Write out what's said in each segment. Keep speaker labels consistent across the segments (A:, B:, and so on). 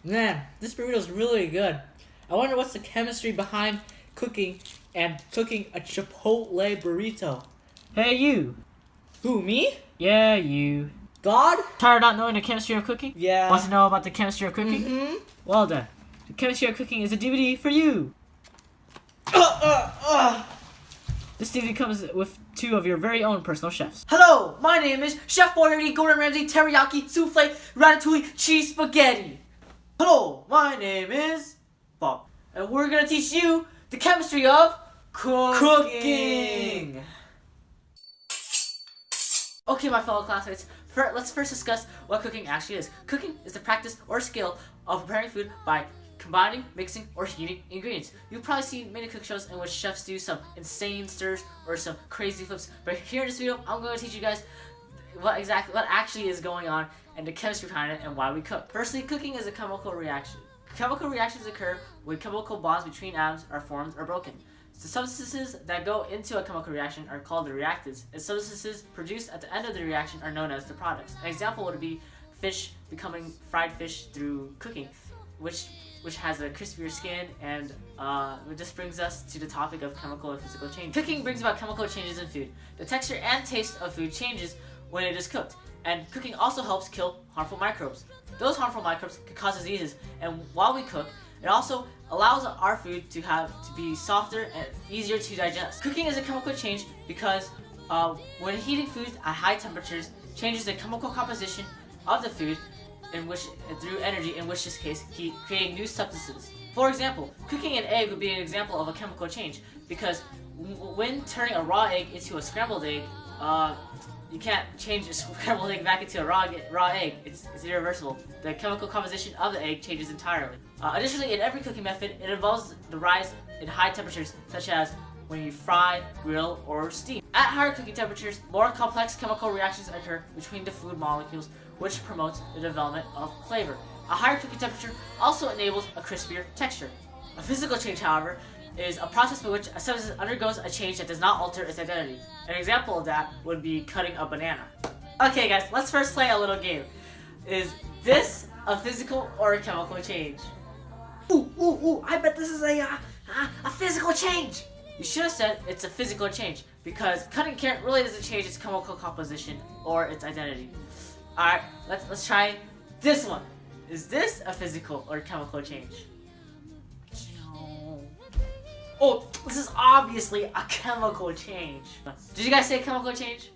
A: Man, this burrito's really good. I wonder what's the chemistry behind cooking a Chipotle burrito.
B: Hey, you.
A: Who, me?
B: Yeah, you.
A: God?
B: Tired of not knowing the chemistry of cooking?
A: Yeah.
B: Want to know about the chemistry of cooking?
A: Mm-hmm.
B: Well then, the chemistry of cooking is a DVD for you. This DVD comes with 2 of your very own personal chefs.
C: Hello, my name is Chef Boyardee Gordon Ramsay Teriyaki Souffle Ratatouille Cheese Spaghetti. Hello, my name is Bob, and we're gonna teach you the chemistry of cooking. Okay, my fellow classmates, let's first discuss what cooking actually is. Cooking is the practice or skill of preparing food by combining, mixing, or heating ingredients. You've probably seen many cook shows in which chefs do some insane stirs or some crazy flips, but here in this video, I'm going to teach you guys what actually is going on and the chemistry behind it and why we cook. Firstly, cooking is a chemical reaction. Chemical reactions occur when chemical bonds between atoms are formed or broken. The substances that go into a chemical reaction are called the reactants, and substances produced at the end of the reaction are known as the products. An example would be fish becoming fried fish through cooking, which has a crispier skin, and this brings us to the topic of chemical and physical change. Cooking brings about chemical changes in food. The texture and taste of food changes when it is cooked, and cooking also helps kill harmful microbes. Those harmful microbes can cause diseases, and while we cook, it also allows our food to be softer and easier to digest. Cooking is a chemical change because when heating foods at high temperatures changes the chemical composition of the food through energy, in which this case heat, creating new substances. For example, cooking an egg would be an example of a chemical change because when turning a raw egg into a scrambled egg, you can't change a scrambled egg back into a raw egg. It's irreversible. The chemical composition of the egg changes entirely. Additionally, in every cooking method, it involves the rise in high temperatures, such as when you fry, grill, or steam. At higher cooking temperatures, more complex chemical reactions occur between the food molecules, which promotes the development of flavor. A higher cooking temperature also enables a crispier texture. A physical change, however, is a process by which a substance undergoes a change that does not alter its identity. An example of that would be cutting a banana. Okay guys, let's first play a little game. Is this a physical or a chemical change? Ooh, I bet this is a physical change! You should have said it's a physical change, because cutting carrot really doesn't change its chemical composition or its identity. Alright, let's try this one. Is this a physical or chemical change? Oh, this is obviously a chemical change. Did you guys say chemical change?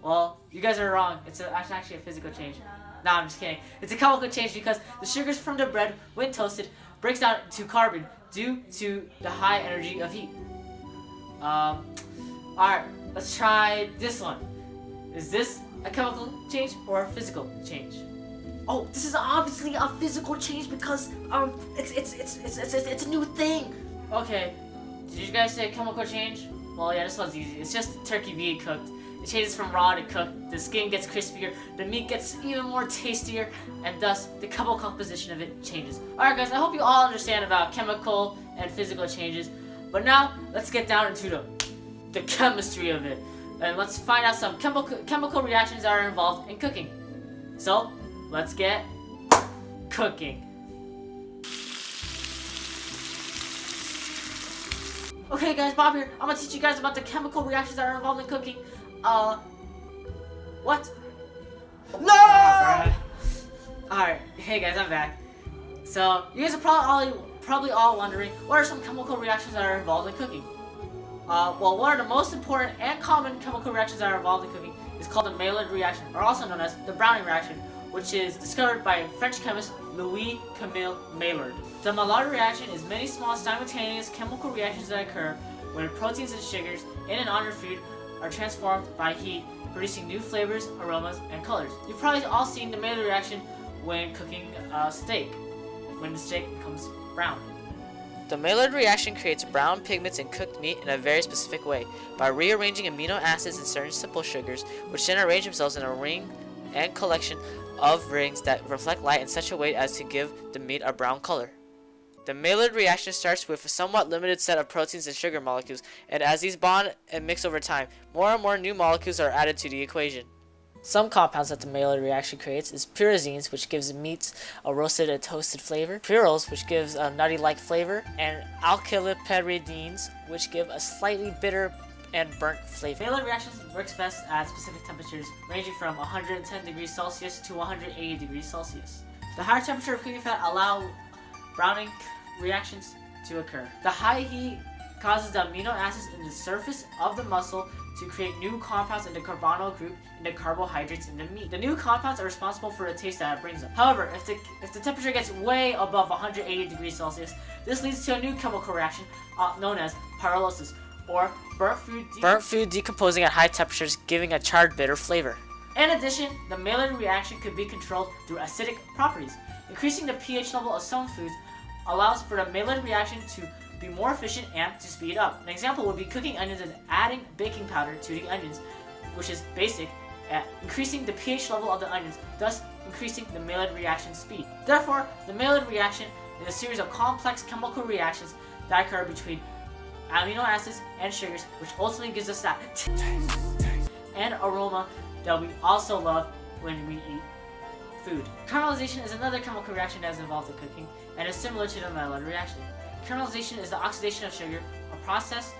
C: Well, you guys are wrong. It's actually a physical change. Nah, I'm just kidding. It's a chemical change because the sugars from the bread, when toasted, breaks down to carbon due to the high energy of heat. Alright, let's try this one. Is this a chemical change or a physical change? Oh, this is obviously a physical change because it's a new thing. Okay, did you guys say chemical change? Well, yeah, this one's easy. It's just turkey being cooked. It changes from raw to cooked. The skin gets crispier, the meat gets even more tastier, and thus the chemical composition of it changes. Alright guys, I hope you all understand about chemical and physical changes. But now, let's get down into the chemistry of it. And let's find out some chemical reactions that are involved in cooking. So, let's get cooking. Okay guys, Bob here. I'm gonna teach you guys about the chemical reactions that are involved in cooking. What? No! Alright, hey guys, I'm back. So, you guys are probably all wondering, what are some chemical reactions that are involved in cooking? Well, one of the most important and common chemical reactions that are involved in cooking is called the Maillard reaction, or also known as the Browning reaction, which is discovered by French chemist Louis-Camille Maillard. The Maillard reaction is many small simultaneous chemical reactions that occur when proteins and sugars in and on your food are transformed by heat, producing new flavors, aromas, and colors. You've probably all seen the Maillard reaction when cooking steak, when the steak becomes brown.
D: The Maillard reaction creates brown pigments in cooked meat in a very specific way by rearranging amino acids in certain simple sugars, which then arrange themselves in a ring and collection of rings that reflect light in such a way as to give the meat a brown color. The Maillard reaction starts with a somewhat limited set of proteins and sugar molecules, and as these bond and mix over time, more and more new molecules are added to the equation. Some compounds that the Maillard reaction creates is pyrazines, which gives meats a roasted and toasted flavor, pyrrols, which gives a nutty-like flavor, and alkylpyridines, which give a slightly bitter and burnt flavor.
C: Maillard reactions works best at specific temperatures ranging from 110 degrees Celsius to 180 degrees Celsius. The higher temperature of cooking fat allow browning reactions to occur. The high heat causes the amino acids in the surface of the muscle to create new compounds in the carbonyl group in the carbohydrates in the meat. The new compounds are responsible for the taste that it brings up. However, if the temperature gets way above 180 degrees Celsius, this leads to a new chemical reaction known as pyrolysis, or burnt food decomposing at high temperatures, giving a charred, bitter flavor. In addition, the Maillard reaction could be controlled through acidic properties. Increasing the pH level of some foods allows for the Maillard reaction to be more efficient and to speed up. An example would be cooking onions and adding baking powder to the onions, which is basic at increasing the pH level of the onions, thus increasing the Maillard reaction speed. Therefore, the Maillard reaction is a series of complex chemical reactions that occur between amino acids and sugars, which ultimately gives us that taste and aroma that we also love when we eat food. Caramelization is another chemical reaction that is involved in cooking and is similar to the Maillard reaction. Caramelization is the oxidation of sugar, a process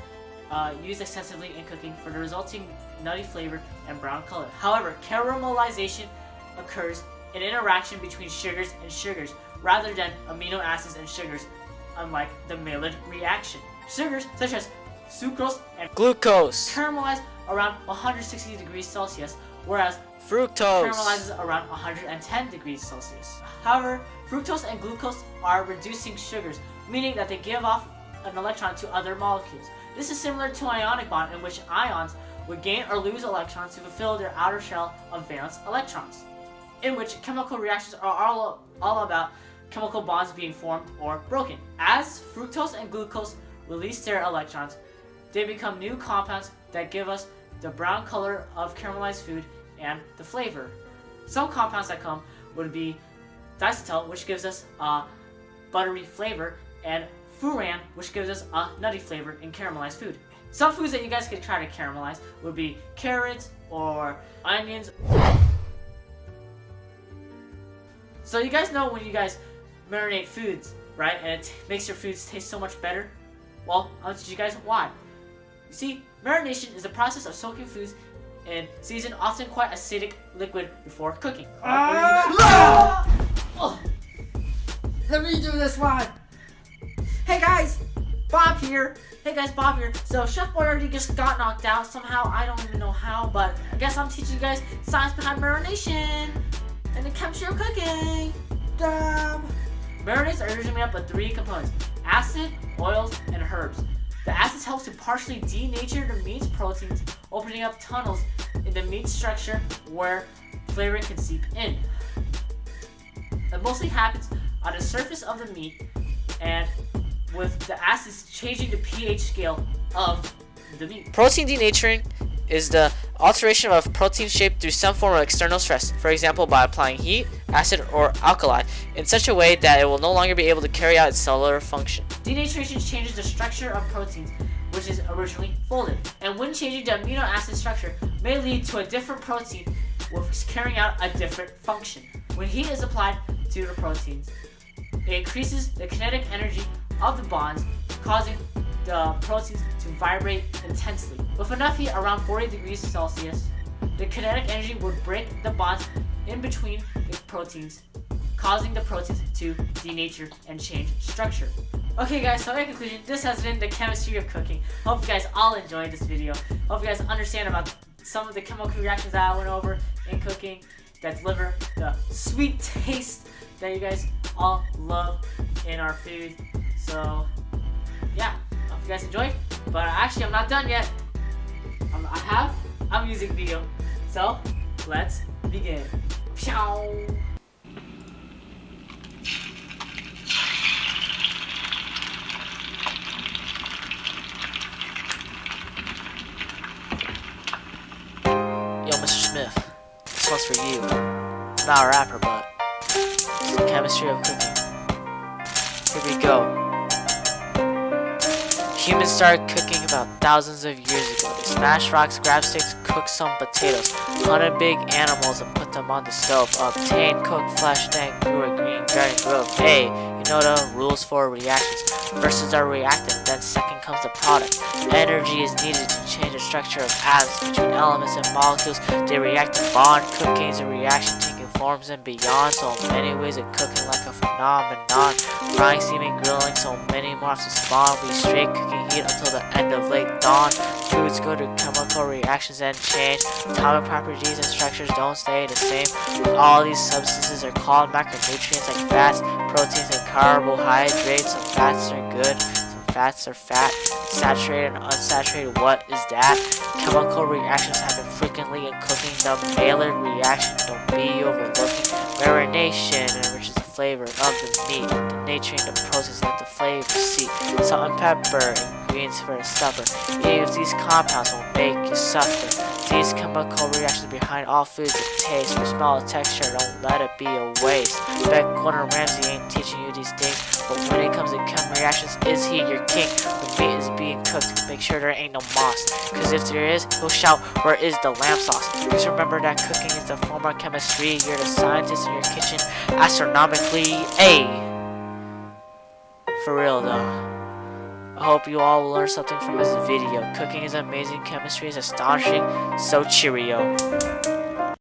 C: used extensively in cooking for the resulting nutty flavor and brown color. However, caramelization occurs in interaction between sugars and sugars rather than amino acids and sugars, unlike the Maillard reaction. Sugars such as sucrose and
D: Glucose,
C: caramelize around 160 degrees Celsius, whereas
D: fructose,
C: caramelizes around 110 degrees Celsius. However, fructose and glucose are reducing sugars, meaning that they give off an electron to other molecules. This is similar to an ionic bond in which ions would gain or lose electrons to fulfill their outer shell of valence electrons, in which chemical reactions are all about chemical bonds being formed or broken. As fructose and glucose release their electrons, they become new compounds that give us the brown color of caramelized food and the flavor. Some compounds that come would be diacetyl, which gives us a buttery flavor, and furan, which gives us a nutty flavor in caramelized food. Some foods that you guys could try to caramelize would be carrots or onions. So you guys know when you guys marinate foods, right, and it makes your foods taste so much better? Well, I'll teach you guys why. You see, marination is the process of soaking foods in seasoned, often quite acidic liquid before cooking.
A: Let me do this one. Hey guys, Bob here. So Chef Boyardee just got knocked out somehow. I don't even know how, but I guess I'm teaching you guys the science behind marination and the chemistry of cooking. Damn. Marinades are usually made up of three components: acid, oils, and herbs. The acids help to partially denature the meat's proteins, opening up tunnels in the meat structure where flavor can seep in. It mostly happens on the surface of the meat, and with the acids changing the pH scale of the meat.
D: Protein denaturing is the alteration of a protein shape through some form of external stress, for example by applying heat, acid, or alkali, in such a way that it will no longer be able to carry out its cellular function.
C: Denaturation changes the structure of proteins, which is originally folded, and when changing the amino acid structure may lead to a different protein with carrying out a different function. When heat is applied to the proteins, it increases the kinetic energy of the bonds, causing the proteins to vibrate intensely. With enough heat around 40 degrees Celsius, the kinetic energy would break the bonds in between the proteins, causing the proteins to denature and change structure. Okay guys, so in conclusion, this has been the chemistry of cooking. Hope you guys all enjoyed this video. Hope you guys understand about some of the chemical reactions that I went over in cooking that deliver the sweet taste that you guys all love in our food. So yeah, hope you guys enjoyed. But actually, I'm not done yet. I have a music video. So let's begin. Pew!
D: Yo, Mr. Smith, this one's for you. I'm not a rapper, but it's the chemistry of cooking. Here we go. Humans started cooking about thousands of years ago. They smashed rocks, grabbed sticks, cooked some potatoes, hunted big animals and put them on the stove, obtained cooked flesh, then grew a green garden grove. Hey, you know the rules for reactions. First is our reactant, then second comes the product. Energy is needed to change the structure of atoms between elements and molecules. They react and bond. Cooking is a reaction taking forms and beyond. So many ways of cooking like a phenomenon. Frying, steaming, grilling, so many morphs to spawn. We straight cooking heat until the end of late dawn. Foods go to chemical reactions and change. Atomic properties and structures don't stay the same. All these substances are called macronutrients like fats, proteins, and carbohydrates. Some fats are good, some fats are fat. Saturated and unsaturated, what is that? Chemical reactions happen frequently in cooking. The Maillard reaction, don't be overlooking. Marination enriches the flavor of the meat. Denaturing the proteins, let the flavor seep. Salt and pepper, ingredients for a supper. Eating of these compounds will make you suffer. These chemical reactions behind all foods of taste. For smell, texture, don't let it be a waste. Bet Gordon Ramsay ain't teaching you these things, but when it comes to chem reactions, is he your king? When meat is being cooked, make sure there ain't no moss, cause if there is, he'll shout, where is the lamb sauce? Please remember that cooking is the form of chemistry. You're the scientist in your kitchen, astronomically, for real though. I hope you all will learn something from this video. Cooking is amazing, chemistry is astonishing, so cheerio.